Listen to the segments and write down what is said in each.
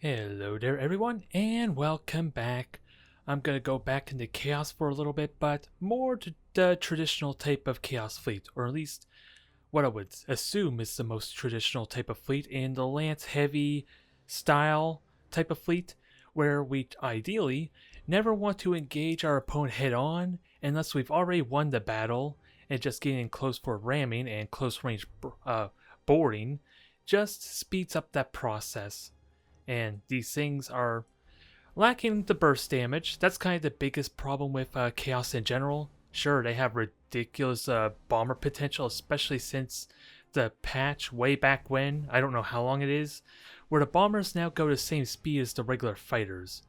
Hello there everyone, and welcome back. I'm gonna go back into Chaos for a little bit, but more to the traditional type of Chaos fleet, or at least what I would assume is the most traditional type of fleet in the Lance Heavy style type of fleet, where we ideally never want to engage our opponent head on unless we've already won the battle, and just getting in close for ramming and close range boarding just speeds up that process. And these things are lacking the burst damage. That's kind of the biggest problem with Chaos in general. Sure, they have ridiculous bomber potential, especially since the patch way back when, I don't know how long it is, where the bombers now go the same speed as the regular fighters.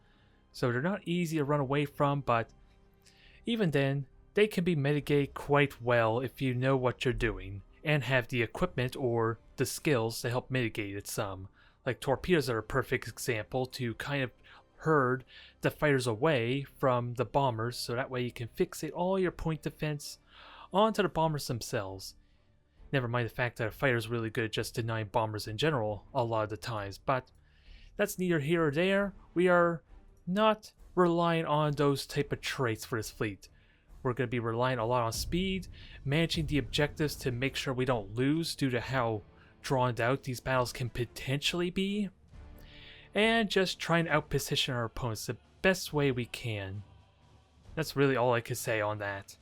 So they're not easy to run away from, but even then, they can be mitigated quite well if you know what you're doing, and have the equipment or the skills to help mitigate it some. Like torpedoes are a perfect example to kind of herd the fighters away from the bombers, so that way you can fixate all your point defense onto the bombers themselves. Never mind the fact that a fighter is really good at just denying bombers in general a lot of the times, but that's neither here or there. We are not relying on those type of traits for this fleet. We're going to be relying a lot on speed, managing the objectives to make sure we don't lose due to how drawn out these battles can potentially be, and just trying to outposition our opponents the best way we can. That's really all I could say on that.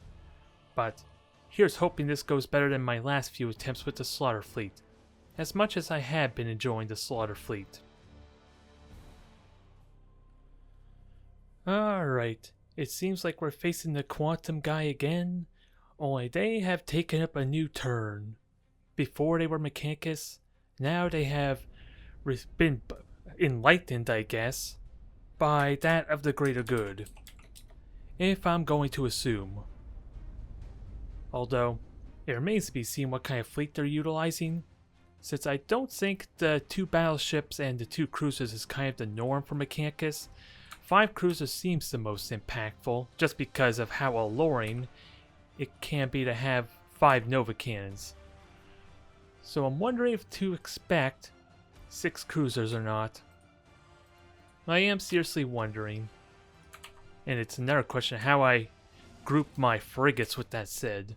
But here's hoping this goes better than my last few attempts with the Slaughter Fleet, as much as I have been enjoying the Slaughter Fleet. Alright, it seems like we're facing the Quantum guy again, only they have taken up a new turn. Before they were Mechanicus, now they have been enlightened, I guess, by that of the greater good, if I'm going to assume. Although, it remains to be seen what kind of fleet they're utilizing, since I don't think the 2 battleships and the 2 cruisers is kind of the norm for Mechanicus. 5 cruisers seems the most impactful, just because of how alluring it can be to have 5 Nova Cannons. So I'm wondering if to expect 6 cruisers or not. I am seriously wondering. And it's another question how I group my frigates with that said.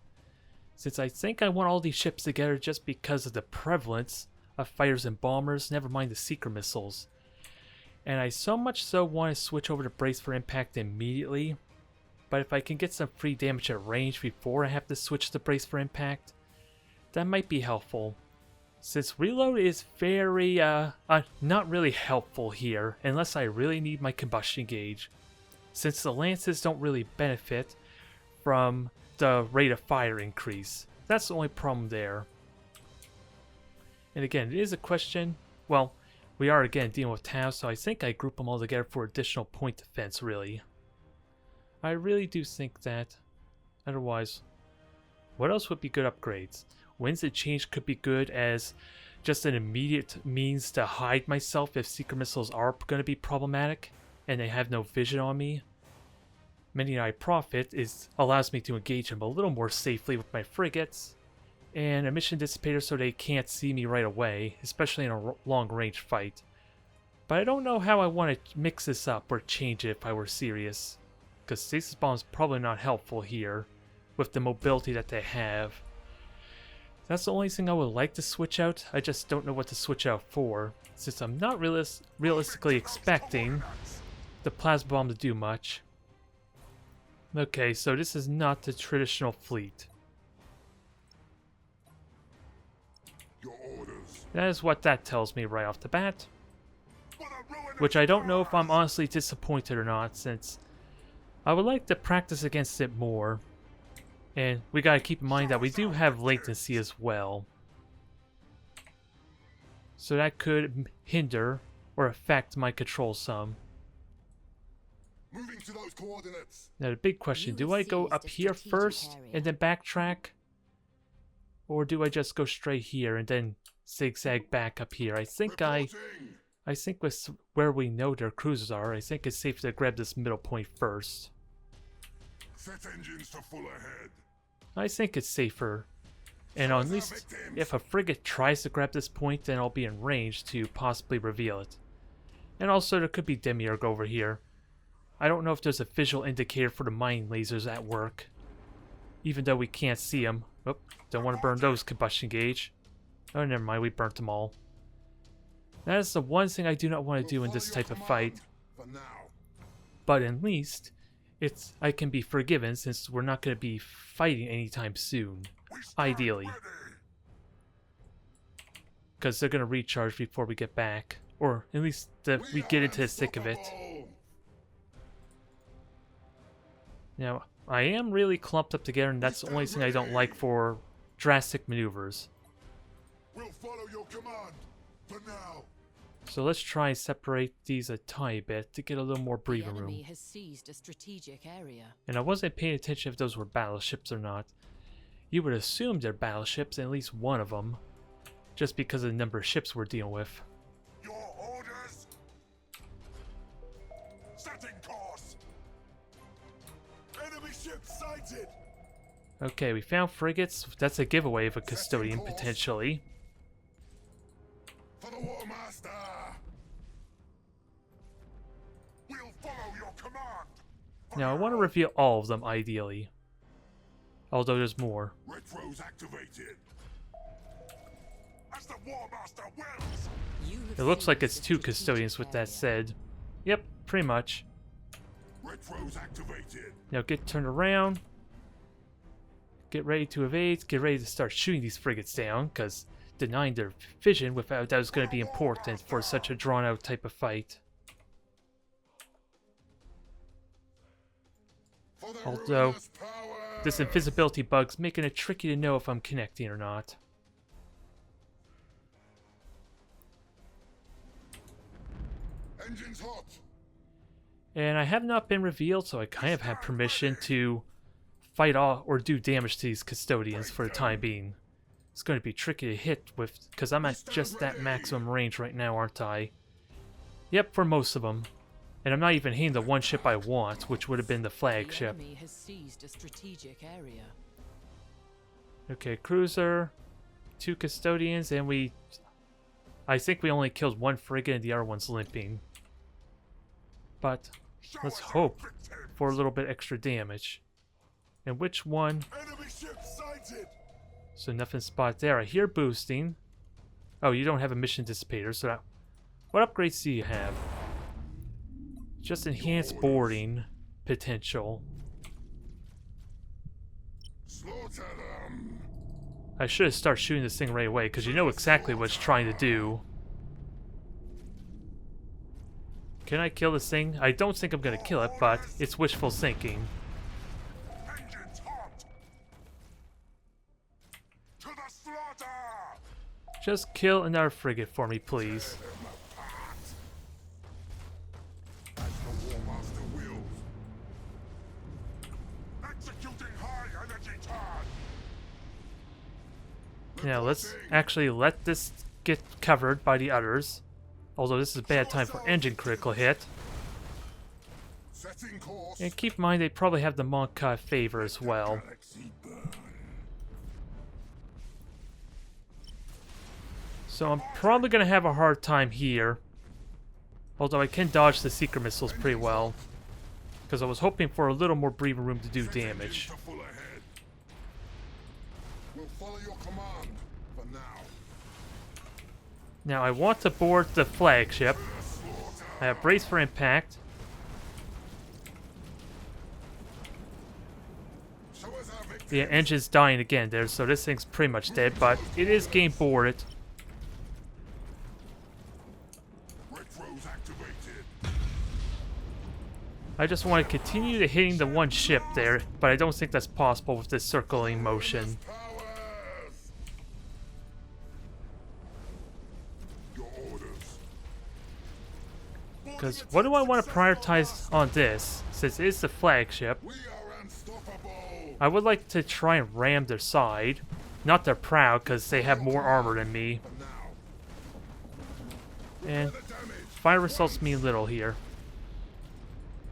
Since I think I want all these ships together just because of the prevalence of fighters and bombers, never mind the seeker missiles. And I so much so want to switch over to brace for impact immediately. But if I can get some free damage at range before I have to switch to brace for impact, that might be helpful. Since reload is very, not really helpful here, unless I really need my combustion gauge. Since the Lances don't really benefit from the rate of fire increase. That's the only problem there. And again, it is a question, well, we are again dealing with towns, so I think I group them all together for additional point defense, really. I really do think that. Otherwise, what else would be good upgrades? Winds of Change could be good as just an immediate means to hide myself if Seeker Missiles are going to be problematic and they have no vision on me. Many-Eyed Prophet allows me to engage them a little more safely with my frigates, and Emission Dissipator so they can't see me right away, especially in a long-range fight. But I don't know how I want to mix this up or change it if I were serious, because Stasis Bomb is probably not helpful here with the mobility that they have. That's the only thing I would like to switch out. I just don't know what to switch out for, since I'm not realistically expecting the Plasma Bomb to do much. Okay, so this is not the traditional fleet. That is what that tells me right off the bat. Which I don't know if I'm honestly disappointed or not, since I would like to practice against it more. And we gotta keep in mind that we do have latency as well. So that could hinder or affect my control some. Moving to those coordinates. Now the big question, do I go up here first and then backtrack? Or do I just go straight here and then zigzag back up here? I think with where we know their cruisers are, I think it's safe to grab this middle point first. Set engines to full ahead. I think it's safer. And at least if a frigate tries to grab this point, then I'll be in range to possibly reveal it. And also there could be Demiurge over here. I don't know if there's a visual indicator for the mining lasers at work. Even though we can't see them. Oh, don't want to burn those combustion gauge. Oh, never mind, we burnt them all. That is the one thing I do not want to do in this type of fight. But at least, I can be forgiven since we're not going to be fighting anytime soon. Ideally. Because they're going to recharge before we get back. Or at least we get into the thick of it. Now, I am really clumped up together, and that's the only thing I don't like for drastic maneuvers. We'll follow your command for now. So let's try and separate these a tiny bit to get a little more breathing room. Has seized a strategic area. And I wasn't paying attention if those were battleships or not. You would assume they're battleships, at least one of them, just because of the number of ships we're dealing with. Your orders. Setting course. Enemy ship sighted. Okay, we found frigates. That's a giveaway of a custodian, potentially. For the War Master. We'll follow your command. Now, I want to reveal all of them, ideally. Although there's more. Retros activated. As the War Master wills. It looks like it's 2 custodians with that said. Yep, pretty much. Retros activated. Now get turned around. Get ready to evade. Get ready to start shooting these frigates down, because denying their vision without that was going to be important for such a drawn-out type of fight. Although, this invisibility bug's making it tricky to know if I'm connecting or not. Engines hot. And I have not been revealed, so I kind of have permission to fight off or do damage to these custodians for the time being. It's going to be tricky to hit with, because I'm at just that maximum range right now, aren't I? Yep, for most of them. And I'm not even hitting the one ship I want, which would have been the flagship. The enemy has seized a strategic area. Okay, cruiser, 2 custodians, and I think we only killed 1 frigate and the other one's limping. But let's hope for a little bit extra damage. And which one? Enemy ship sighted. So nothing spot there. I hear boosting. Oh, you don't have a mission dissipator, so what upgrades do you have? Just enhanced boarding potential. Slaughter them. I should have started shooting this thing right away, because you know exactly what it's trying to do. Can I kill this thing? I don't think I'm going to kill it, but it's wishful thinking. Engines hot. To the slaughter. Just kill another frigate for me, please. As the War Master wills. Executing high energy charge. Now let's actually let this get covered by the others. Although this is a bad time for engine critical hit. Setting course. And keep in mind they probably have the Monka favor as well. Galaxy burn. So I'm probably going to have a hard time here. Although I can dodge the secret missiles pretty well. Because I was hoping for a little more breathing room to do damage. To full ahead. We'll follow your command for now. Now I want to board the flagship. I have brace for impact. Show us our victory. The engine's dying again there, so this thing's pretty much dead, but it is game boarded. Retros activated. I just want to continue to hitting the one ship there, but I don't think that's possible with this circling motion. Powers. Your orders. Because what do I want to prioritize on this, since it is the flagship? We are unstoppable. I would like to try and ram their side. Not their prow, because they have more armor than me. For now. And The damage. fire results mean little here.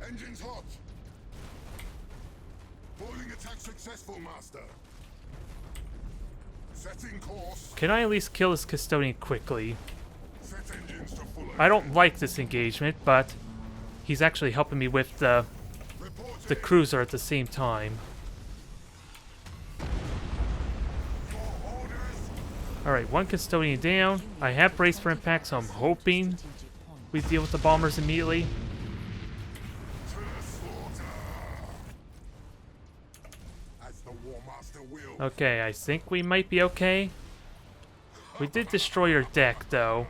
Engines hot. Boiling attack successful, Master. Setting course. Can I at least kill this custodian quickly? Set engines to full I don't like this engagement, but he's actually helping me with the cruiser at the same time. Alright, one custodian down. I have braced for impact, so I'm hoping we deal with the bombers immediately. Okay, I think we might be okay. We did destroy your deck, though.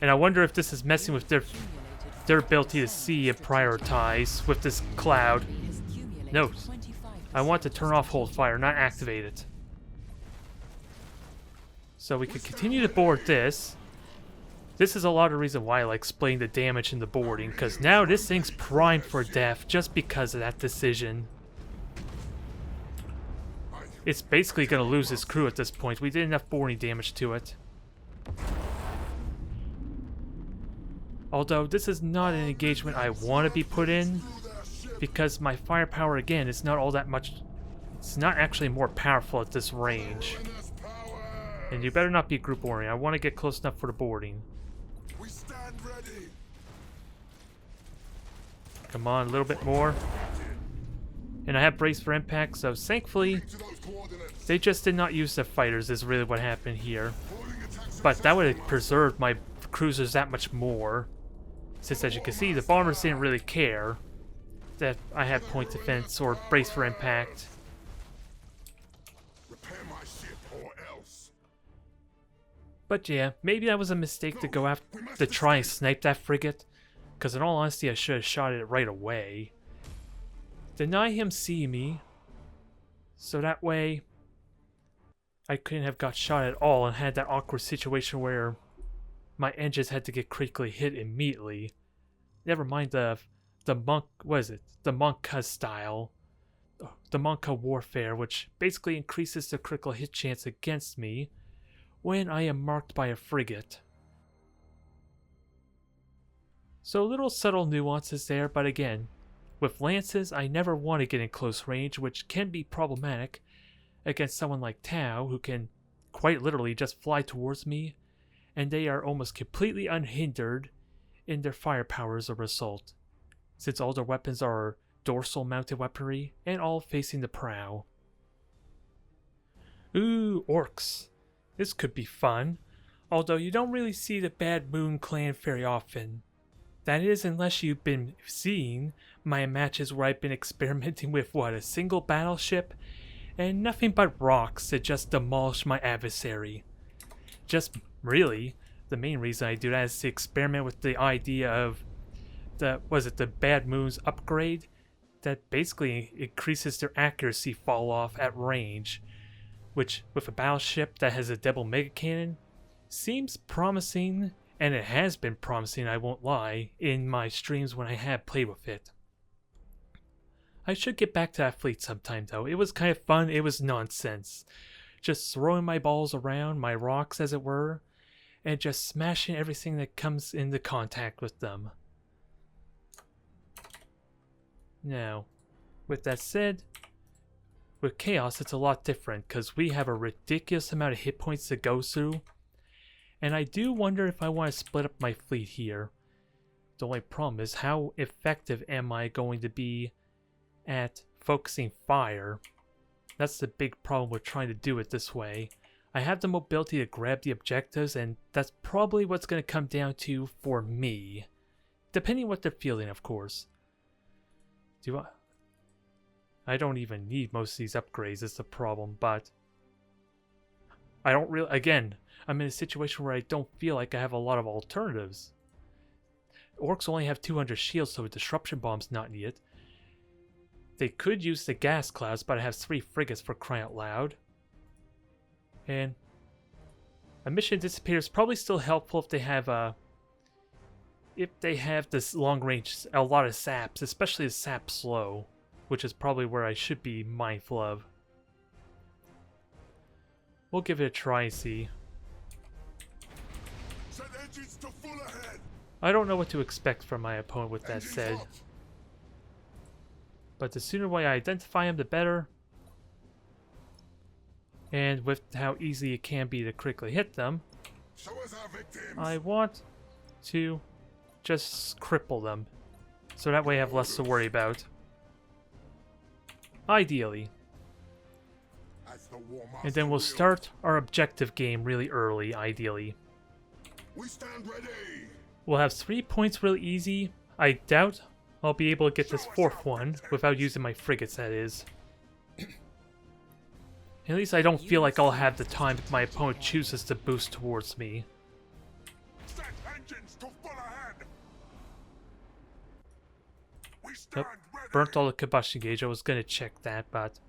And I wonder if this is messing with their ability to see and prioritize with this cloud. Note, I want to turn off hold fire, not activate it. So we could continue to board this. This is a lot of reason why I like splitting the damage in the boarding, because now this thing's primed for death just because of that decision. It's basically going to lose its crew at this point. We did enough boarding damage to it. Although this is not an engagement I want to be put in, because my firepower again is not all that much. It's not actually more powerful at this range. And you better not be group boarding. I want to get close enough for the boarding. We stand ready. Come on, a little bit more. And I have braced for impact, so thankfully they just did not use their fighters is really what happened here. But that would have preserved my cruisers that much more. Since as you can see, the bombers didn't really care that I had point defense or brace for impact. Repair my ship or else. But yeah, maybe that was a mistake to go after to try and snipe that frigate. Because in all honesty, I should have shot it right away. Deny him seeing me, so that way I couldn't have got shot at all and had that awkward situation where my engines had to get critically hit immediately. Never mind the monk, what is it? The Monka style. The Monka warfare, which basically increases the critical hit chance against me when I am marked by a frigate. So little subtle nuances there, but again, with lances, I never want to get in close range, which can be problematic against someone like Tau, who can quite literally just fly towards me, and they are almost completely unhindered in their firepower as a result, since all their weapons are dorsal mounted weaponry and all facing the prow. Ooh, orcs. This could be fun, although you don't really see the Bad Moon clan very often. That is, unless you've been seeing my matches where I've been experimenting with, what, a single battleship and nothing but rocks to just demolish my adversary. Just really, the main reason I do that is to experiment with the idea of the Bad Moon's upgrade that basically increases their accuracy fall off at range, which with a battleship that has a double mega cannon seems promising. And it has been promising, I won't lie, in my streams when I have played with it. I should get back to that fleet sometime though. It was kind of fun, it was nonsense. Just throwing my balls around, my rocks as it were, and just smashing everything that comes into contact with them. Now, with that said, with Chaos it's a lot different because we have a ridiculous amount of hit points to go through. And I do wonder if I want to split up my fleet here. The only problem is, how effective am I going to be at focusing fire? That's the big problem with trying to do it this way. I have the mobility to grab the objectives, and that's probably what's going to come down to for me. Depending on what they're feeling, of course. I don't even need most of these upgrades, is the problem, but I don't really, again, I'm in a situation where I don't feel like I have a lot of alternatives. Orcs only have 200 shields, so a disruption bomb's not needed. They could use the gas clouds, but I have 3 frigates for crying out loud. And a mission disappear is probably still helpful if they have this long range, a lot of saps, especially the sap slow, which is probably where I should be mindful of. We'll give it a try and see. Set engines to full ahead. I don't know what to expect from my opponent with that Engines said. up. But the sooner I identify him, the better. And with how easy it can be to critically hit them, Show us our victims. I want to just cripple them. So that way I have less to worry about. Ideally. As the War Master And then we'll wills. start our objective game really early, ideally. We stand ready. We'll have 3 points really easy. I doubt I'll be able to get this 4th one without using my frigates, that is. At least I don't feel like I'll have the time if my opponent chooses to boost towards me. Set engines to full ahead. We stand Yep. ready. Burnt all the combustion gauge. I was gonna check that, but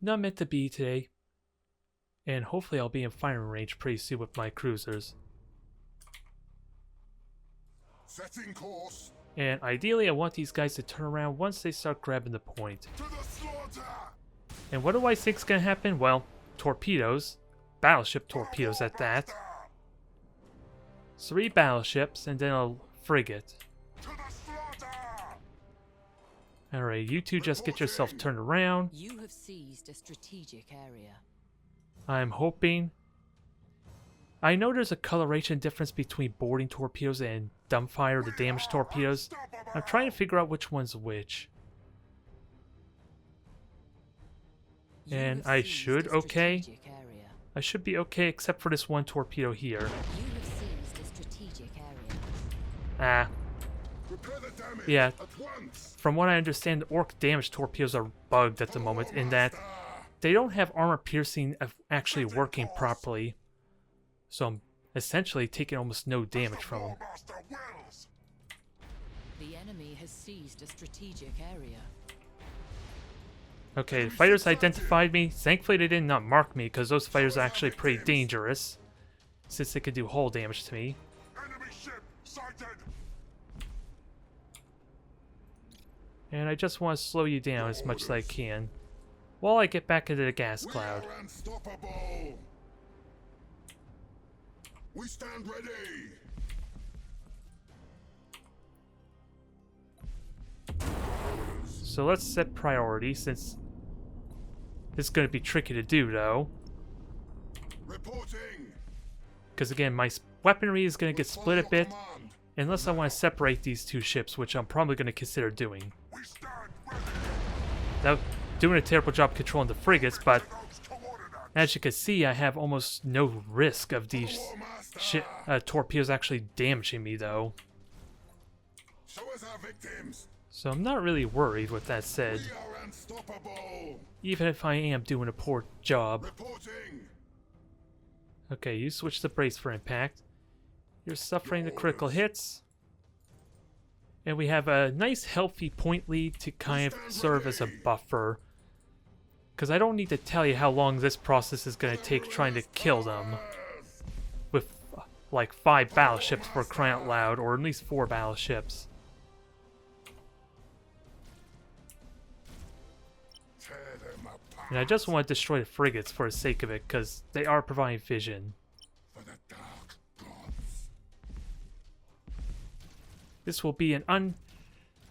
not meant to be today. And hopefully I'll be in firing range pretty soon with my cruisers. Setting course. And ideally I want these guys to turn around once they start grabbing the point. To the slaughter. And what do I think's gonna happen? Well, torpedoes. Battleship torpedoes at that. 3 battleships and then a frigate. To the slaughter. Alright, you two just get yourself turned around. You have seized a strategic area. I'm hoping... I know there's a coloration difference between boarding torpedoes and dumbfire, the damaged torpedoes. I'm trying to figure out which one's which. You And have I seized should, a okay. strategic area. I should be okay except for this one torpedo here. You have seized a strategic area. Ah, Repair the damage. yeah. At once. From what I understand, the orc damaged torpedoes are bugged at the moment in that they don't have armor piercing actually working properly. So I'm essentially taking almost no damage from them. War Master wills. The enemy has seized a strategic area. Okay, the fighters identified me. Thankfully they did not mark me because those fighters are actually pretty dangerous. Since they could do hull damage to me. Enemy ship sighted. And I just want to slow you down as much as I can. While I get back into the gas cloud. We are unstoppable. We stand ready. So let's set priority since it's going to be tricky to do though. Reporting. Because again, my weaponry is going to get split a Follow bit. command. Unless I want to separate these 2 ships, which I'm probably going to consider doing. We stand ready. Now, doing a terrible job controlling the frigates, but Those coordinates. as you can see, I have almost no risk of these War Master. torpedoes actually damaging me though. Show us our victims. So I'm not really worried with that said, We are unstoppable. even if I am doing a poor job. Reporting. Okay, you switch the brace for impact. You're suffering the critical hits. And we have a nice healthy point lead to kind of serve as a buffer. Because I don't need to tell you how long this process is going to take trying to kill them. With like 5 battleships for crying out loud, or at least 4 battleships. Tear them apart. And I just want to destroy the frigates for the sake of it, because they are providing vision. For the dark gods. This will be a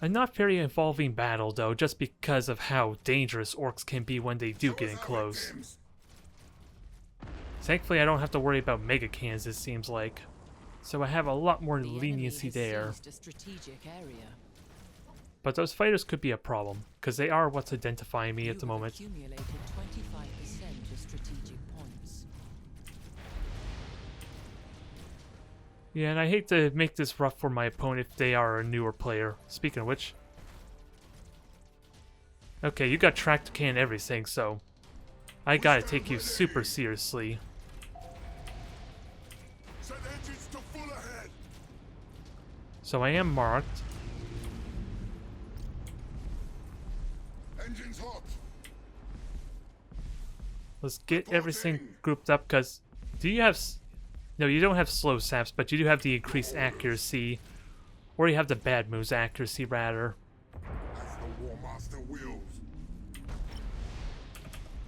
not very involving battle, though, just because of how dangerous orcs can be when they do get in close. Victims. Thankfully, I don't have to worry about mega cannons, it seems like. So I have a lot more The enemy leniency has there. seized a strategic area. But those fighters could be a problem, because they are what's identifying me You at the have moment. accumulated 25% of strategic points. Yeah, and I hate to make this rough for my opponent if they are a newer player. Speaking of which... Okay, you got tracked cannon everything, so... I gotta take you super seriously. Set engines to full ahead. So I am marked. Engines hot. Let's get everything grouped up, because... Do you have... No, you don't have slow saps, but you do have the increased accuracy. Or you have the bad moves accuracy, rather. As the War Master wills.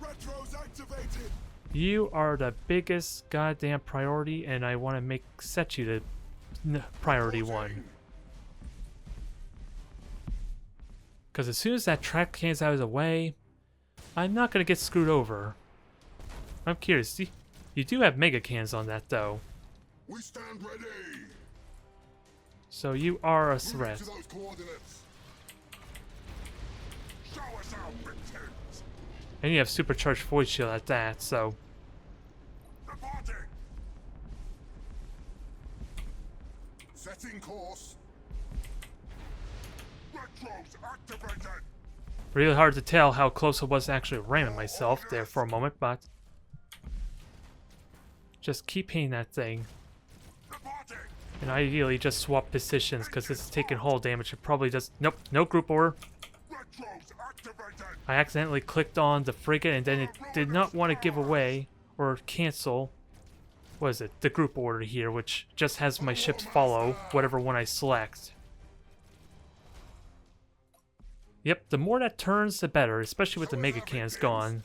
Retros activated. You are the biggest goddamn priority, and I want to set you to priority 1. Because as soon as that track cannon's out of the way, I'm not going to get screwed over. I'm curious. You do have mega cannons on that though. We stand ready. So you are a Move threat. to those coordinates. Show us our victims. And you have supercharged void shield at that, so Reporting. Setting course. Retros activated. really hard to tell how close I was to actually ramming myself there for a moment, but just keep hitting that thing. Reporting. And ideally just swap positions because this is taking hull damage. It probably does. Nope, no group order. Retros activated. I accidentally clicked on the frigate and then it did not want to give away or cancel. What is it? The group order here, which just has my ships follow whatever one I select. Yep, the more that turns, the better, especially with the mega cannons gone.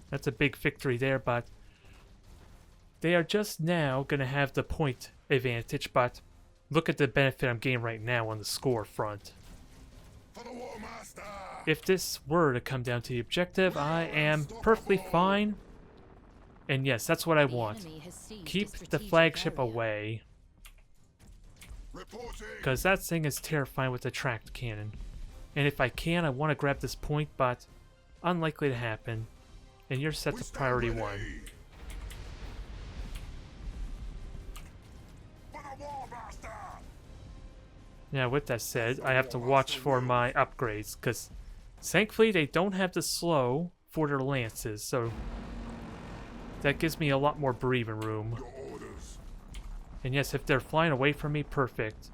That's a big victory there, but they are just now going to have the point advantage, but look at the benefit I'm getting right now on the score front. For the War Master. If this were to come down to the objective, I am perfectly fine. And yes, that's what I want. enemy has seized Keep a the strategic flagship area. away, Reporting. because that thing is terrifying with the tracked cannon. And if I can, I want to grab this point, but unlikely to happen. And you're set We to stand priority ready. 1. For the War Master. Now, with that said, I have to watch for my upgrades, because thankfully they don't have the slow for their lances, so that gives me a lot more breathing room. Your orders. And yes, if they're flying away from me, perfect.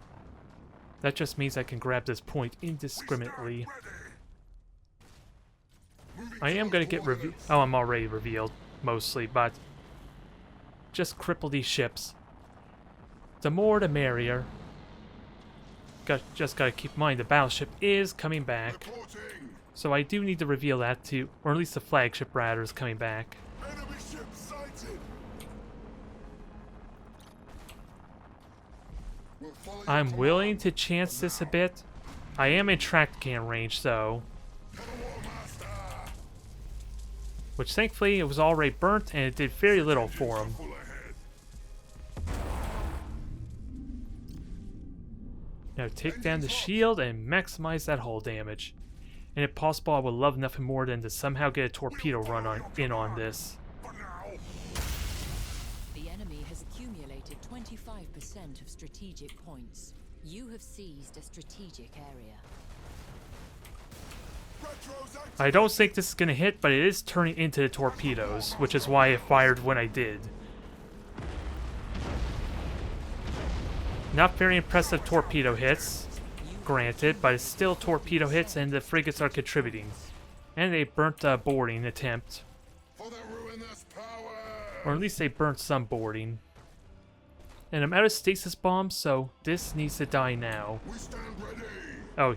That just means I can grab this point indiscriminately. I am going to get revealed. Oh, I'm already revealed, mostly, but just cripple these ships. The more, the merrier. Just gotta keep in mind, the battleship is coming back. Reporting. So I do need to reveal that too, or at least the flagship rather is coming back. Enemy ship sighted. We'll follow your I'm command. willing to chance this a bit. I am in tracked can range though, For the War Master. which thankfully it was already burnt and it did very little for him. Full ahead. Now take down the shield and maximize that hull damage. And if possible, I would love nothing more than to somehow get a torpedo run in on this. For now. The enemy has accumulated 25% of strategic points. You have seized a strategic area. Retros activated. I don't think this is going to hit, but it is turning into the torpedoes, which is why I fired when I did. Not very impressive torpedo hits, granted, but it's still torpedo hits and the frigates are contributing. And they burnt a boarding attempt, For the ruinous power. or at least they burnt some boarding. And I'm out of stasis bombs, so this needs to die now. We stand ready. Oh,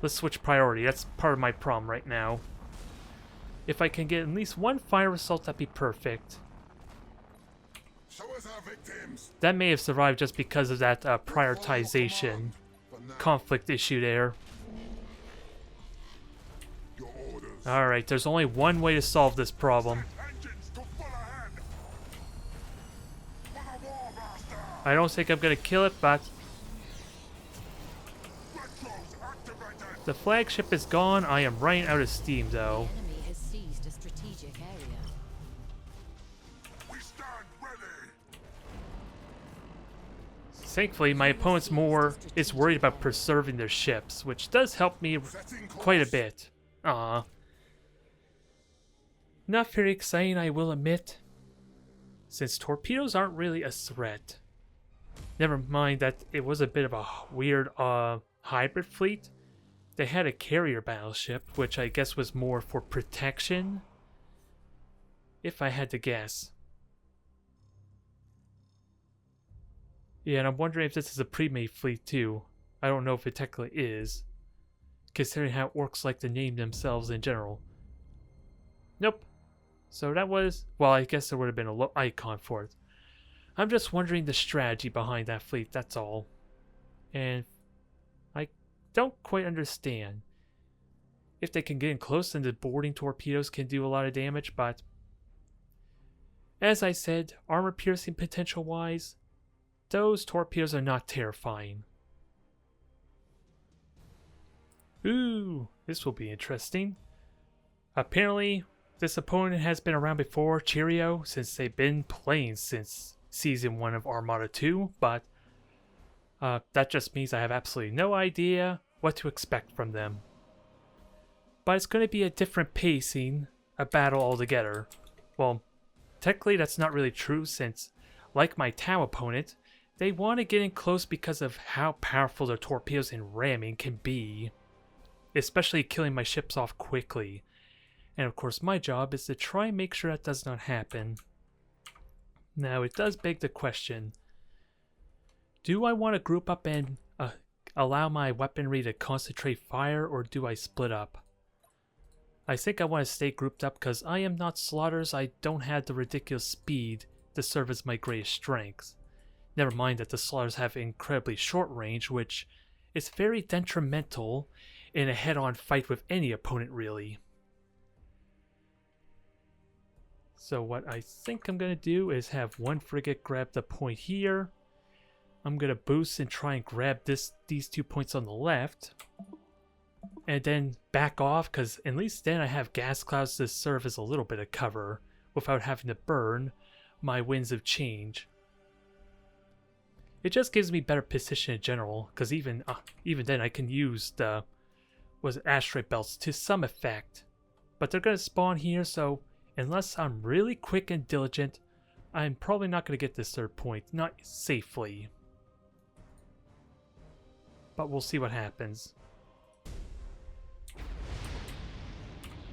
let's switch priority. That's part of my problem right now. If I can get at least one fire assault, that'd be perfect. Show us our victims. That may have survived just because of that prioritization For now. conflict issue there. Your orders. Alright, there's only one way to solve this problem. Engines to full ahead. For the War Master. I don't think I'm gonna kill it, but Retros activated. the flagship is gone. I am running out of steam though. The enemy has seized a strategic area. We stand ready. Thankfully, my opponent's more is worried about preserving their ships, which does help me Setting course. quite a bit. Not very exciting, I will admit, since torpedoes aren't really a threat. Never mind that it was a bit of a weird hybrid fleet. They had a carrier battleship, which I guess was more for protection, if I had to guess. Yeah, and I'm wondering if this is a pre-made fleet too. I don't know if it technically is, considering how orcs like to name themselves in general. Nope. So that was, well, I guess there would have been a icon for it. I'm just wondering the strategy behind that fleet, that's all. And I don't quite understand. If they can get in close, then the boarding torpedoes can do a lot of damage, but As I said, armor piercing potential wise, those torpedoes are not terrifying. Ooh, this will be interesting. Apparently, this opponent has been around before, Cheerio, since they've been playing since Season 1 of Armada 2, but that just means I have absolutely no idea what to expect from them. But it's going to be a different pacing, a battle altogether. Well, technically that's not really true since, like my Tau opponent, they want to get in close because of how powerful their torpedoes and ramming can be. Especially killing my ships off quickly. And of course my job is to try and make sure that does not happen. Now it does beg the question, do I want to group up and allow my weaponry to concentrate fire, or do I split up? I think I want to stay grouped up because I am not Slaughters. I don't have the ridiculous speed to serve as my greatest strengths. Never mind that the Slaughters have incredibly short range, which is very detrimental in a head-on fight with any opponent really. So what I think I'm going to do is have one frigate grab the point here. I'm going to boost and try and grab these 2 points on the left. And then back off, because at least then I have gas clouds to serve as a little bit of cover without having to burn my winds of change. It just gives me better position in general, because even then I can use the asteroid belts to some effect. But they're going to spawn here, so unless I'm really quick and diligent, I'm probably not going to get this third point, not safely. But we'll see what happens.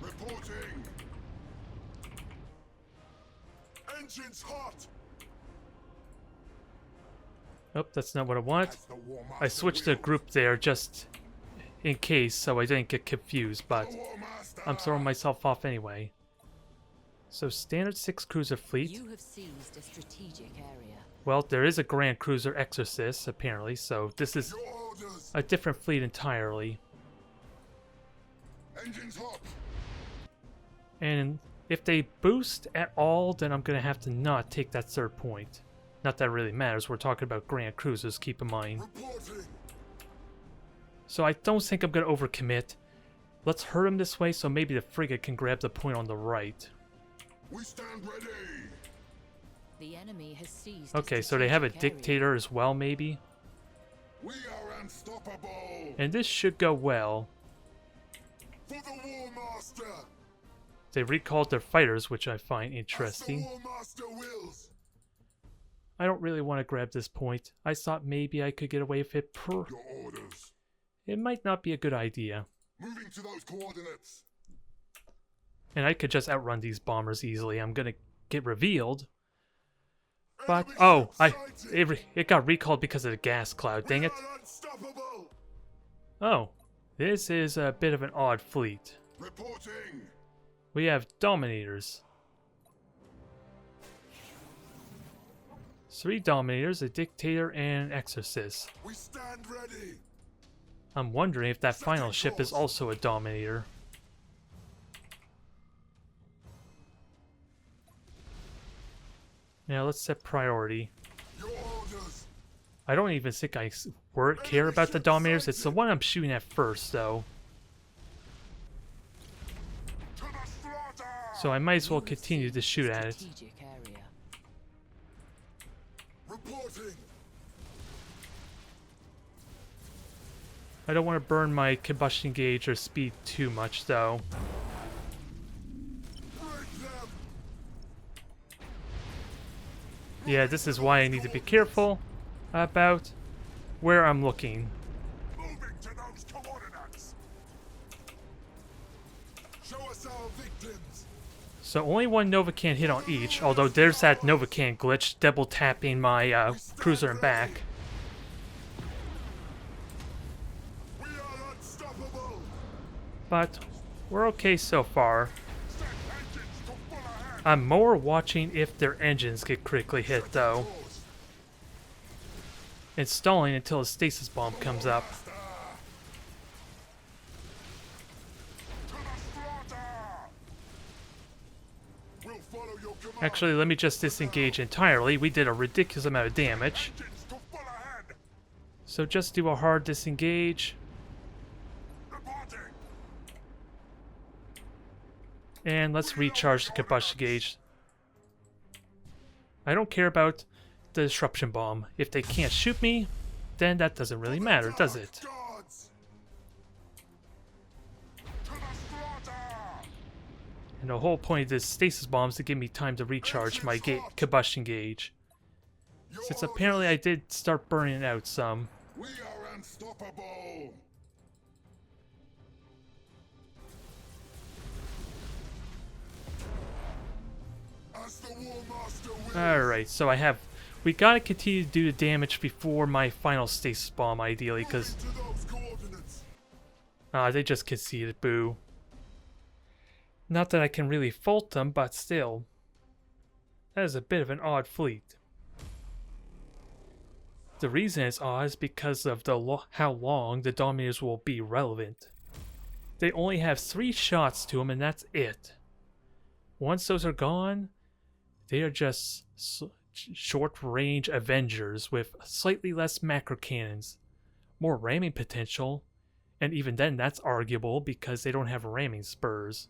Reporting. Engines hot. Oh, that's not what I want. As the War I Master switched the wills. group there just in case so I didn't get confused, but The War Master. I'm throwing myself off anyway. So standard 6 cruiser fleet. You have seized a strategic area. Well, there is a Grand Cruiser Exorcist apparently, so this is Your orders. a different fleet entirely. Engines hot. And if they boost at all, then I'm going to have to not take that third point. Not that it really matters, we're talking about Grand Cruisers, keep in mind. Reporting. So I don't think I'm going to overcommit. Let's hurt him this way so maybe the frigate can grab the point on the right. We stand ready. The enemy has seized. Okay, so they have a strategic area. dictator as well, maybe. We are unstoppable. And this should go well. For the War Master. They recalled their fighters, which I find As the interesting. War Master wills. I don't really want to grab this point. I thought maybe I could get away with it. Your orders. It might not be a good idea. Moving to those coordinates. And I could just outrun these bombers easily. I'm gonna get revealed. But, Enemy oh, ship sighted. it got recalled because of the gas cloud, dang it. We are unstoppable. Oh, this is a bit of an odd fleet. Reporting. We have Dominators. 3 Dominators, a Dictator, and an Exorcist. We stand ready. I'm wondering if that final ship is also a Dominator. Now let's set priority. Your orders. I don't even think I care about the Dominators. It's the one I'm shooting at first, though. To the slaughter. So I might as well You have continue to seized shoot a at it. strategic area. Reporting. I don't want to burn my combustion gauge or speed too much, though. Break them. Yeah, this is why I need to be careful about where I'm looking. Moving to those coordinates. Show us our victims. So only one Nova can hit on each, although there's that Nova can glitch, double tapping my cruiser and back. We are unstoppable. But we're okay so far. Set engines to full ahead. I'm more watching if their engines get critically hit, though. Course. And stalling until a stasis bomb comes up. Master. To the slaughter. We'll follow your command. Actually, let me just disengage entirely. We did a ridiculous amount of damage. Engines to full ahead. So just do a hard disengage. Reporting. And let's recharge the combustion gauge. I don't care about the disruption bomb. If they can't shoot me, then that doesn't really matter, does it? Guards. To the slaughter. And the whole point of this stasis bomb is to give me time to recharge my combustion gauge. Since apparently I did start burning out some. We are unstoppable. As the War Master wills. Alright, so we gotta continue to do the damage before my final stasis bomb, ideally, because To those coordinates. they just conceded, boo. Not that I can really fault them, but still. That is a bit of an odd fleet. The reason it's odd is because of how long the Dominators will be relevant. They only have 3 shots to them, and that's it. Once those are gone, they are just short-range Avengers with slightly less macro cannons, more ramming potential, and even then that's arguable because they don't have ramming spurs.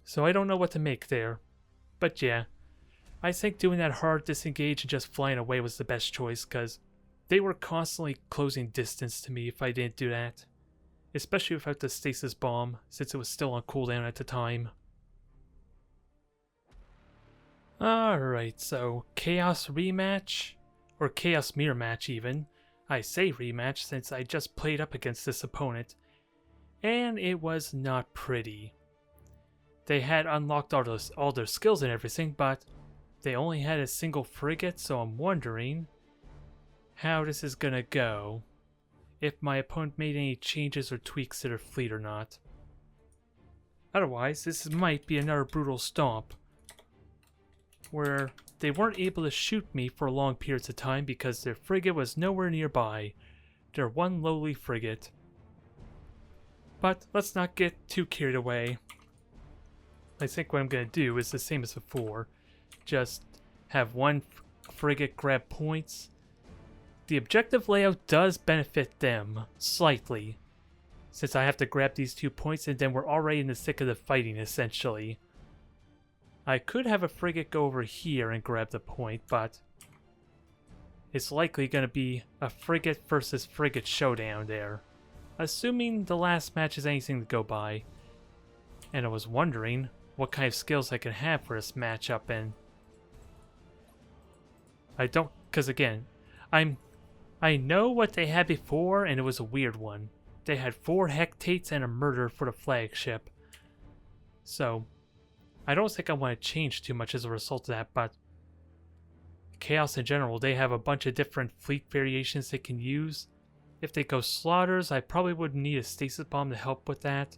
So I don't know what to make there. But yeah, I think doing that hard disengage and just flying away was the best choice because they were constantly closing distance to me if I didn't do that. Especially without the stasis bomb, since it was still on cooldown at the time. Alright, so Chaos rematch, or Chaos mirror match even. I say rematch since I just played up against this opponent, and it was not pretty. They had unlocked all their skills and everything, but they only had a single frigate, so I'm wondering how this is gonna go. If my opponent made any changes or tweaks to their fleet or not. Otherwise, this might be another brutal stomp, where they weren't able to shoot me for long periods of time because their frigate was nowhere nearby. Their one lowly frigate. But let's not get too carried away. I think what I'm going to do is the same as before. Just have one frigate grab points. The objective layout does benefit them slightly, since I have to grab these 2 points and then we're already in the thick of the fighting essentially. I could have a frigate go over here and grab the point, but it's likely going to be a frigate versus frigate showdown there. Assuming the last match is anything to go by. And I was wondering what kind of skills I can have for this matchup, and I don't, because again, I know what they had before and it was a weird one. They had 4 hectates and a murder for the flagship. So I don't think I want to change too much as a result of that, but Chaos in general, they have a bunch of different fleet variations they can use. If they go slaughters, I probably would need a stasis bomb to help with that.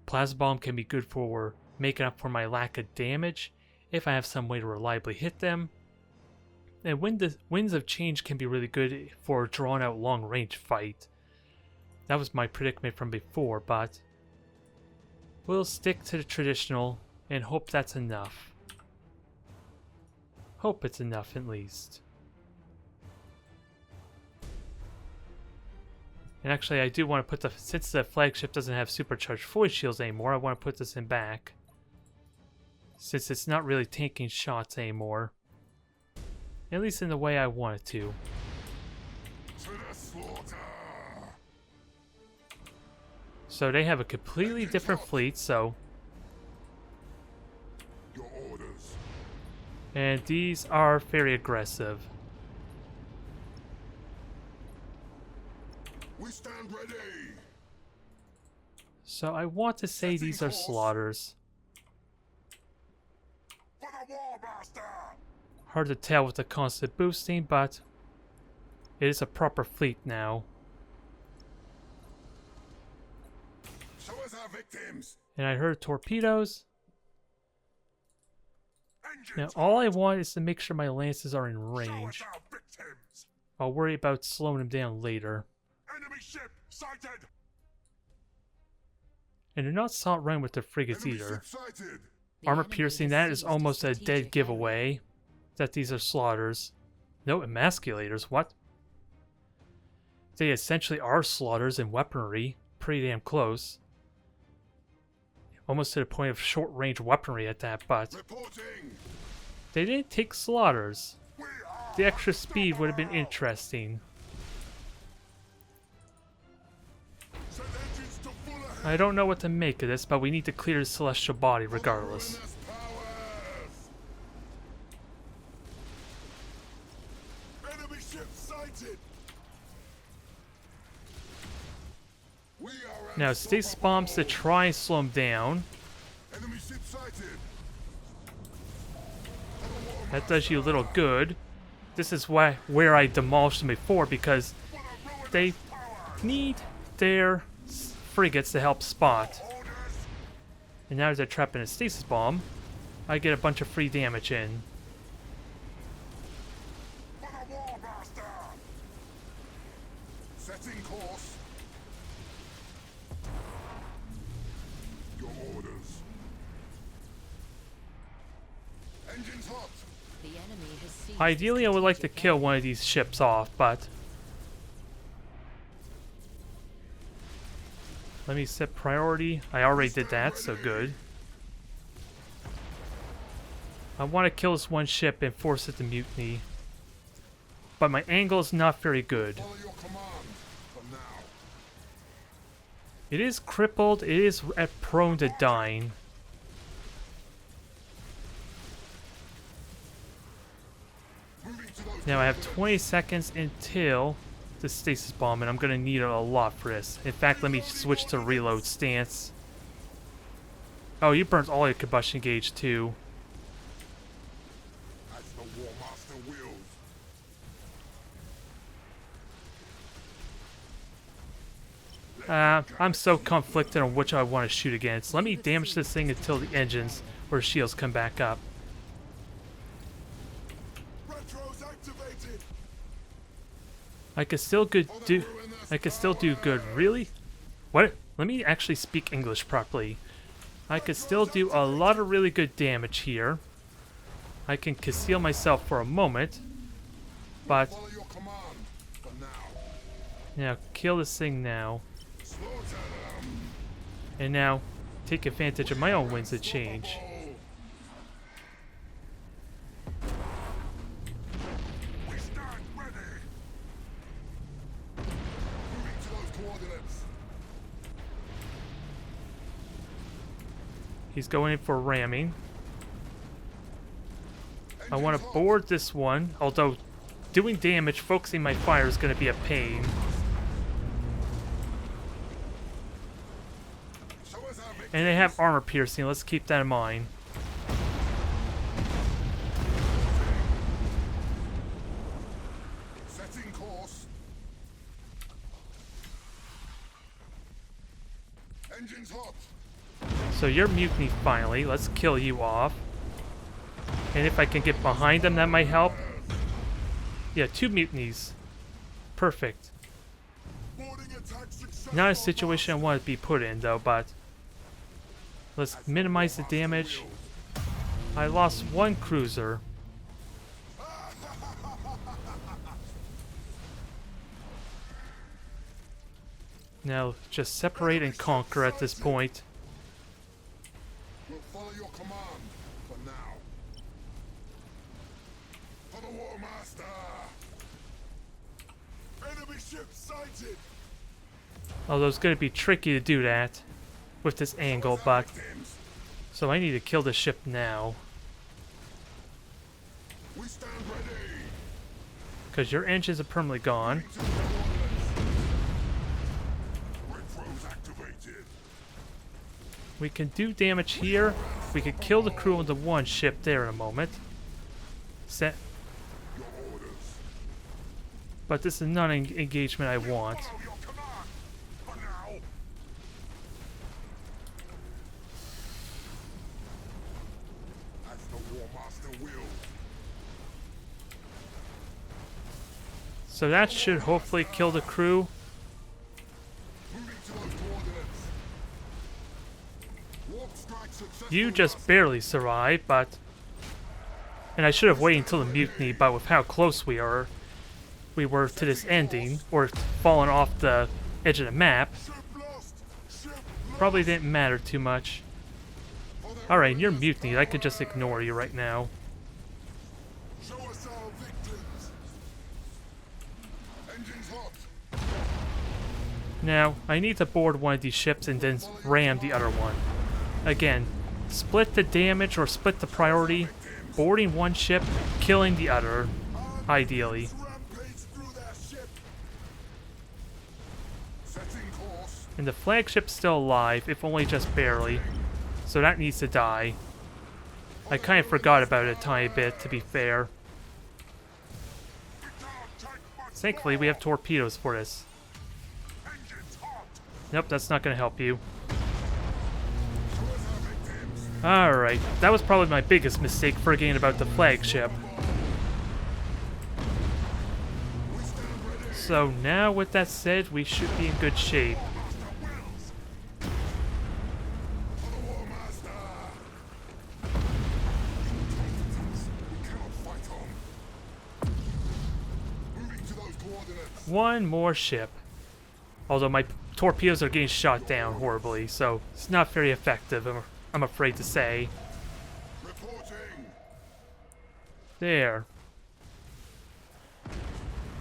Plasma bomb can be good for making up for my lack of damage if I have some way to reliably hit them. And Winds of Change can be really good for a drawn out long range fight. That was my predicament from before, but we'll stick to the traditional and hope that's enough. Hope it's enough at least. And actually I do want to put since the flagship doesn't have supercharged void shields anymore, I want to put this in back. Since it's not really tanking shots anymore. At least in the way I want it to. To the slaughter. So they have a completely different fleet, so... Your orders. And these are very aggressive. We stand ready. So I want to say these are slaughters. For the War Master. Hard to tell with the constant boosting, but it is a proper fleet now. Show us our victims. And I heard torpedoes. Now Engines. all I want is to make sure my lances are in Show us range. our victims. I'll worry about slowing them down later. Enemy ship sighted. And they're not sought run with their frigates Enemy either. ship sighted. Armor enemy piercing, has that is seized almost a dead strategic giveaway that these are slaughters. No emasculators, what? They essentially are slaughters in weaponry. Pretty damn close. Almost to the point of short-range weaponry at that, but Reporting. they didn't take slaughters. We are The extra speed would have been interesting. Send engines to full ahead. I don't know what to make of this, but we need to clear the celestial body regardless. Ruinous powers. Enemy ship sighted. We are Now, stasis bombs to try and slow them down. Enemy ship sighted. That does you a little good. This is where I demolished them before, because they need their frigates to help spot. Orders. And now that they're trapped in a stasis bomb, I get a bunch of free damage in. For the war master. Setting course. Your orders. Engines hot. The enemy has seized Ideally, I would like to strategic kill one of these ships off, but... Let me set priority. I already did that, so good. I want to kill this one ship and force it to mutiny. But my angle is not very good. Follow your command. For now. It is crippled, it is prone to dying. Moving to those Now I have 20 seconds until the stasis bomb, and I'm going to need it a lot for this. In fact, let me switch to reload stance. Oh, you burnt all your combustion gauge too. as the war master wills. I'm so conflicted on which I want to shoot against. Let me damage this thing until the engines or shields come back up. Retros activated. I could still do good. Really? What? Let me actually speak English properly. I could still do a lot of really good damage here. I can conceal myself for a moment, but Follow your command. For now. now kill this thing now, Slaughter them. and now take advantage of my own winds of change. We stand ready. Moving to those coordinates. He's going in for ramming. I want to board this one, although doing damage, focusing my fire is going to be a pain. Show us our victory. And they have armor piercing, let's keep that in mind. Setting course. Engines hot. So you're mutiny finally, let's kill you off. And if I can get behind them, that might help. Yeah, 2 mutinies. Perfect. Boarding attack successful. Not a situation I want to be put in though, but let's minimize the damage. I lost 1 cruiser. Now just separate and conquer at this point. We'll follow your command. For now. For the war master. Enemy ship sighted. Although it's going to be tricky to do that with this angle, but Victims. so I need to kill the ship now. We stand ready. Because your engines are permanently gone. To the coordinates. Retros activated. We can do damage here. We could kill the crew on the one ship there in a moment. Set. Your orders. But this is not an engagement I want. Follow your command. For now. As the war master wills. So that should hopefully kill the crew. Moving to those coordinates. Warp Strike successful. You just barely survived, but... And I should have waited until the mutiny, but with how close we were to this ending, or falling off the edge of the map, Ship lost. Ship probably didn't matter too much. Alright, you're mutiny. I could just ignore you right now. Show us our victims. Engines hot. Now, I need to board one of these ships and then ram the other one. Again, split the damage or split the priority, boarding one ship, killing the other, ideally. Rampage through their ship. Setting course. And the flagship's still alive, if only just barely. So that needs to die. I kind of forgot about it a tiny bit, to be fair. Thankfully, we have torpedoes for this. Engines hot. Nope, that's not going to help you. Alright, that was probably my biggest mistake, forgetting about the flagship. So now, with that said, we should be in good shape. One more ship. Although my torpedoes are getting shot down horribly, so it's not very effective, I'm afraid to say. Reporting. There.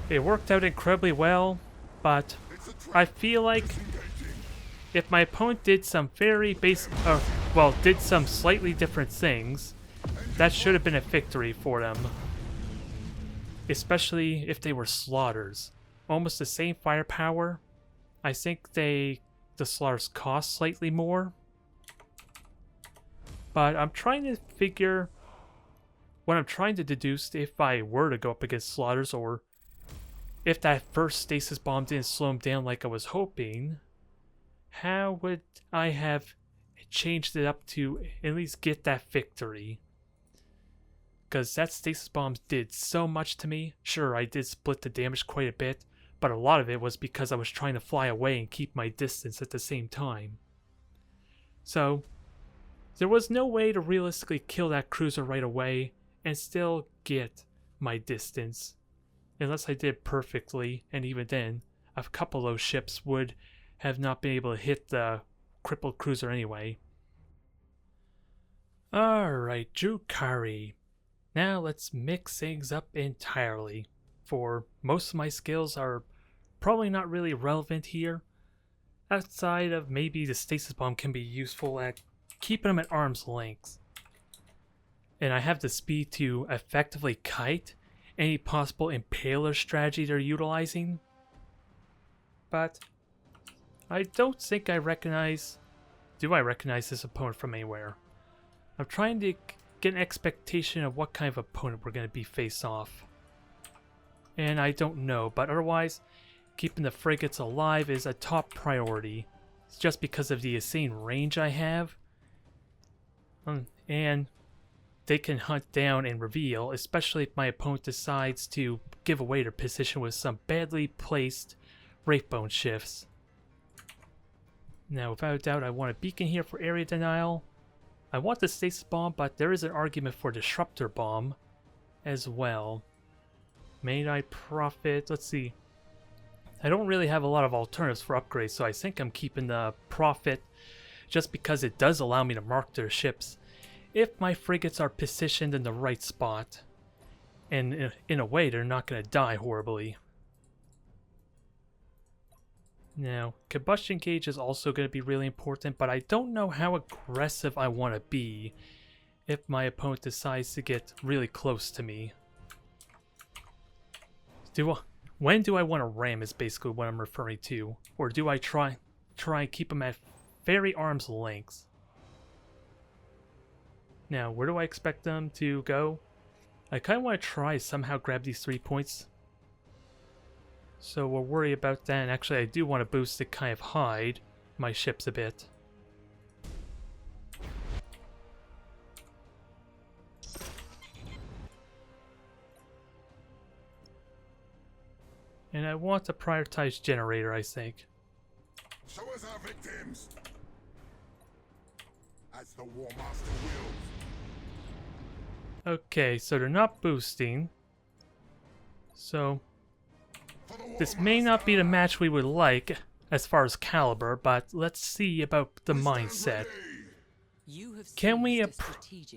It worked out incredibly well, but It's a trap. I feel like Engaging. if my opponent did some very did some slightly different things, that should have been a victory for them. Especially if they were slaughters. Almost the same firepower. I think the slaughters cost slightly more. But I'm trying to figure what I'm trying to deduce if I were to go up against slaughters, or if that first stasis bomb didn't slow him down like I was hoping, how would I have changed it up to at least get that victory? Because that stasis bomb did so much to me. Sure, I did split the damage quite a bit, but a lot of it was because I was trying to fly away and keep my distance at the same time. So, there was no way to realistically kill that cruiser right away and still get my distance. Unless I did perfectly, and even then, a couple of those ships would have not been able to hit the crippled cruiser anyway. Alright, Drukari. Now let's mix things up entirely, for most of my skills are probably not really relevant here, outside of maybe the stasis bomb can be useful at keeping them at arm's length. And I have the speed to effectively kite any possible impaler strategy they're utilizing. But I don't think I recognize... Do I recognize this opponent from anywhere? I'm trying to get an expectation of what kind of opponent we're going to be face off. And I don't know, but otherwise, keeping the frigates alive is a top priority. It's just because of the insane range I have. And they can hunt down and reveal, especially if my opponent decides to give away their position with some badly placed Wraithbone shifts. Now, without a doubt, I want a beacon here for area denial. I want the stasis bomb, but there is an argument for disruptor bomb as well. May I profit? Let's see. I don't really have a lot of alternatives for upgrades, so I think I'm keeping the profit just because it does allow me to mark their ships if my frigates are positioned in the right spot. And in a way, they're not going to die horribly. Now, combustion gauge is also going to be really important, but I don't know how aggressive I want to be if my opponent decides to get really close to me. When do I want to ram is basically what I'm referring to. Or do I try and keep them at very arm's length? Now, where do I expect them to go? I kind of want to try somehow grab these 3 points. So we'll worry about that, and actually I do want to boost to kind of hide my ships a bit. And I want to prioritize generator, I think. Show us our victims. As the War Master wills. Okay, so they're not boosting. So this may not be the match we would like as far as caliber, but let's see about the mindset. Can we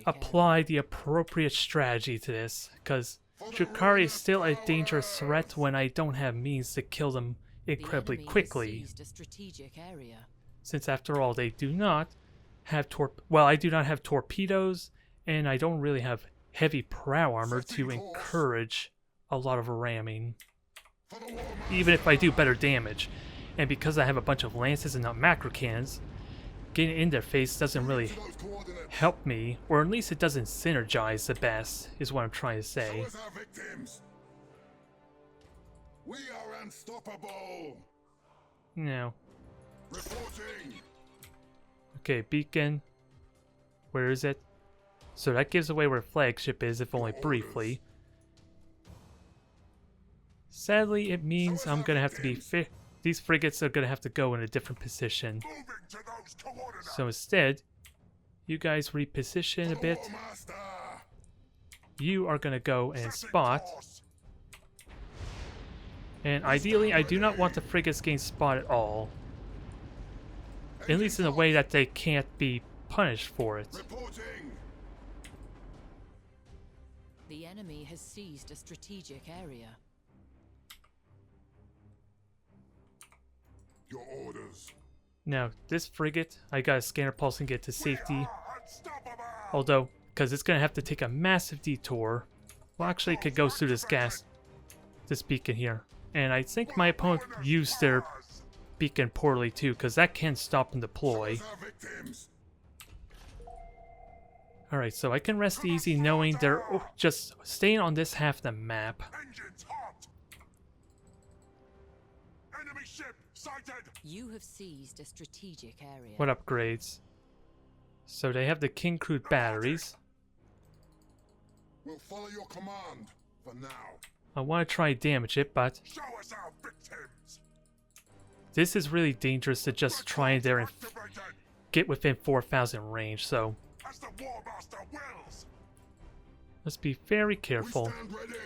apply the appropriate strategy to this? Because Drukhari is still a dangerous threat when I don't have means to kill them incredibly quickly. Since after all, they do not have I do not have torpedoes, and I don't really have heavy prow armor to encourage a lot of ramming. Even if I do better damage. And because I have a bunch of lances and not macro cannons, getting in their face doesn't really help me, or at least it doesn't synergize the best, is what I'm trying to say. We are unstoppable. No. Reporting. Okay, beacon. Where is it? So that gives away where flagship is, if only briefly. Sadly, it means I'm gonna have to be these frigates are gonna have to go in a different position. So instead, you guys reposition a bit. You are gonna go and spot. And ideally, I do not want the frigates getting spot at all. At least in a way that they can't be punished for it. The enemy has seized a strategic area. Your orders. Now, this frigate, I got a scanner pulse and get to safety. Although, because it's going to have to take a massive detour. Well, actually, it could go through this beacon here. And I think my opponent used their beacon poorly too, because that can stop and deploy. Alright, so I can rest easy knowing they're just staying on this half of the map. Enemy ship sighted. You have seized a strategic area. What upgrades? So they have the King Crude batteries. We'll follow your command for now. I want to try damage it, but Show us our victims. this is really dangerous to just try in there and get within 4,000 range, so As the War Master wills. let's be very careful. We stand ready.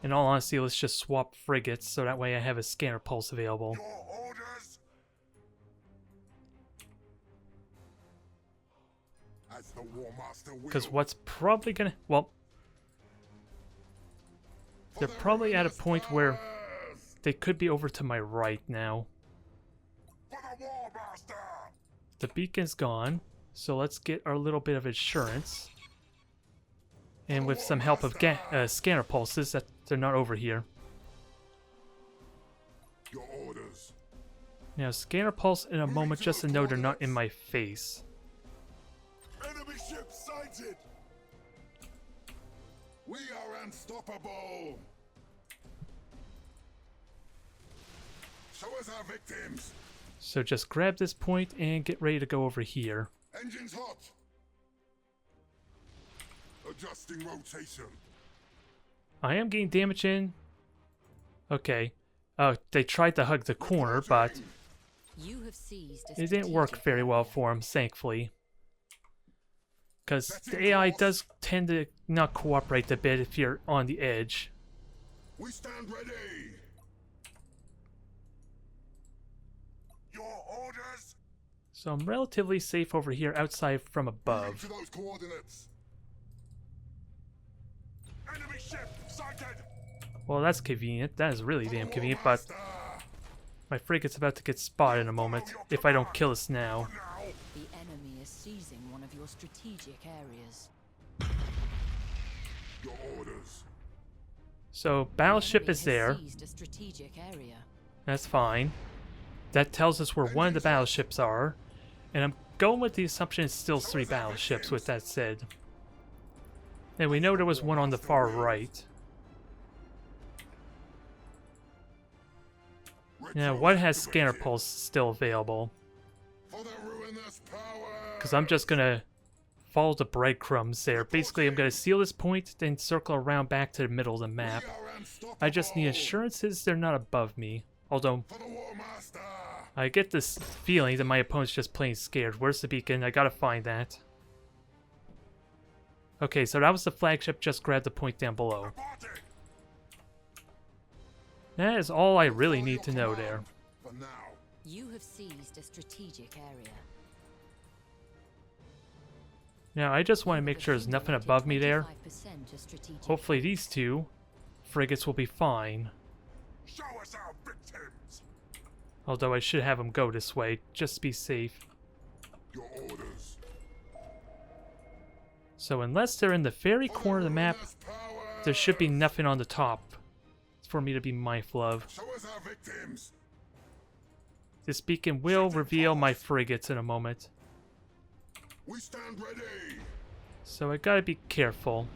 In all honesty, let's just swap frigates so that way I have a scanner pulse available. Your orders. As the War Master wills. Because what's probably gonna... Well, they're probably at a point where they could be over to my right now. For the War Master. The beacon's gone, so let's get our little bit of insurance. And with some help of scanner pulses, that they're not over here. Your orders. Now, scanner pulse in a moment just to know they're not in my face. Enemy ship sighted. We are unstoppable. Show us our victims. So just grab this point and get ready to go over here. Engines hot. Adjusting rotation. I am getting damage in. Okay. Oh, they tried to hug the corner, but You have seized a it didn't work strategic very well area. for him, thankfully. Because the AI does tend to not cooperate a bit if you're on the edge. We stand ready. Your orders. So I'm relatively safe over here outside from Moving above. to those coordinates. Enemy ship sighted. Well, that's convenient. That is really damn convenient, but my frigate's about to get spotted in a moment if I don't kill us now. Now. The enemy is seizing one of your strategic areas. Your orders. So, battleship The is enemy there. has seized a strategic area. That's fine. That tells us where one of the battleships are. And I'm going with the assumption it's still 3 battleships, with that said. And we know there was one on the far right. Now, what has scanner pulse still available? For the ruinous power. Because I'm just gonna follow the breadcrumbs there. Basically, I'm gonna seal this point, then circle around back to the middle of the map. We are unstoppable. I just need assurances they're not above me. Although, For the War Master. I get this feeling that my opponent's just playing scared. Where's the beacon? I gotta find that. Okay, so that was the flagship. Just grab the point down below. That is all I really need to know there. For now. You have seized a strategic area. Now, I just want to make sure there's nothing above me there. 25% of strategic. Hopefully these two frigates will be fine. Show us our victims. Although I should have them go this way, just to be safe. Your orders. So unless they're in the very corner of the map, there should be nothing on the top for me to be mindful of. Show us our victims. This beacon will reveal my frigates in a moment. We stand ready. So I gotta be careful,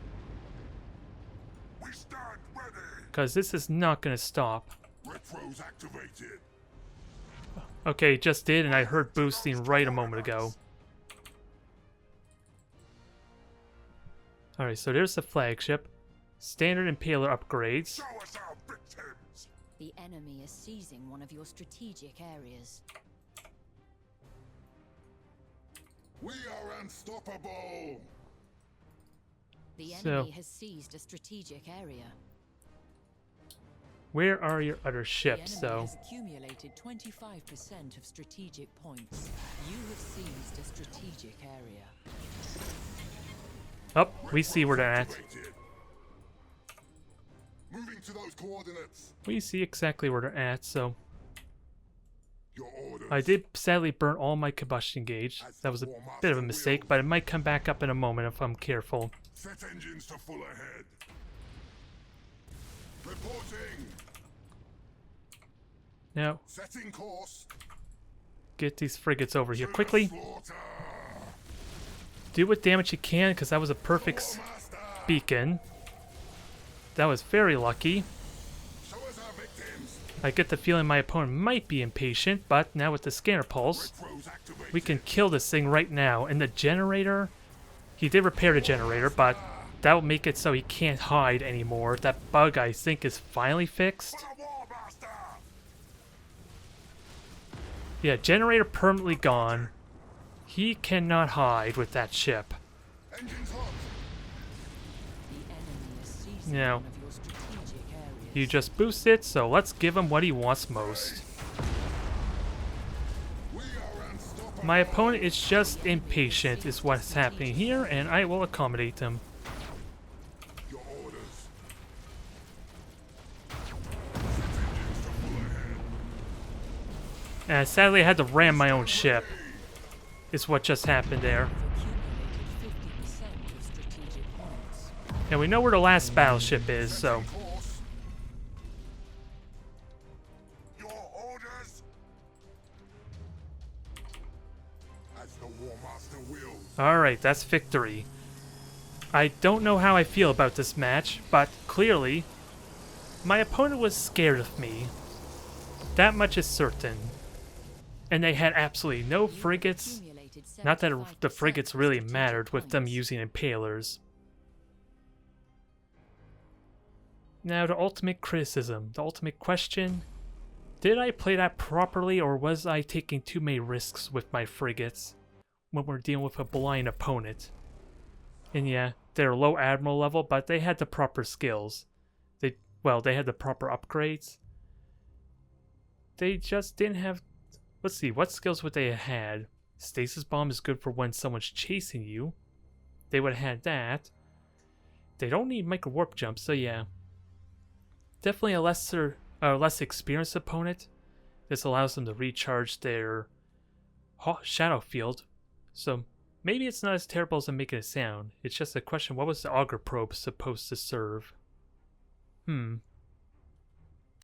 We stand ready. because this is not gonna stop. Retros activated. Okay, it just did, and I heard boosting right a moment ago. Alright, so there's the flagship. Standard Impaler upgrades. Show us our victims. The enemy is seizing one of your strategic areas. We are unstoppable. The So- enemy has seized a strategic area. Where are your other The ships, enemy though? has accumulated 25% of strategic points. You have seized a strategic area. Oh, we see where they're at. Activated. Moving to those coordinates. We see exactly where they're at, so... Your orders. I did sadly burn all my combustion gauge. That was a bit of a mistake, but it might come back up in a moment if I'm careful. Set engines to full ahead. Reporting. Now, Setting course. get these frigates over here To the quickly. slaughter. Do what damage you can, because that was a perfect Master. beacon. That was very lucky. Show us our victims. I get the feeling my opponent might be impatient, but now with the scanner pulse, Retros activated. we can kill this thing right now. And the generator, he did repair the generator, but that will make it so he can't hide anymore. That bug, I think, is finally fixed. For the War Master. Yeah, generator permanently gone. He cannot hide with that ship. Engines hot. The enemy is seizing Now, one of your strategic areas. you just boost it, so let's give him what he wants most. We are unstoppable. My opponent is just impatient is what's happening here, and I will accommodate him. Your orders. Set engines to full ahead. And sadly, I had to ram my own ship. Is what just happened there. Accumulated 50% of strategic points. And we know where the last battleship is, so... Course. Your orders. As the War Master wills. Alright, that's victory. I don't know how I feel about this match, but clearly, my opponent was scared of me. That much is certain. And they had absolutely no frigates. Not that the frigates really mattered with them using impalers. Now, the ultimate criticism, the ultimate question. Did I play that properly, or was I taking too many risks with my frigates when we're dealing with a blind opponent? And yeah, they're low admiral level, but they had the proper skills. They had the proper upgrades. They just didn't have... Let's see, what skills would they have had? Stasis bomb is good for when someone's chasing you. They would have had that. They don't need micro warp jumps, so yeah. Definitely a less experienced opponent. This allows them to recharge their shadow field. So maybe it's not as terrible as I'm making it sound. It's just a question, what was the auger probe supposed to serve?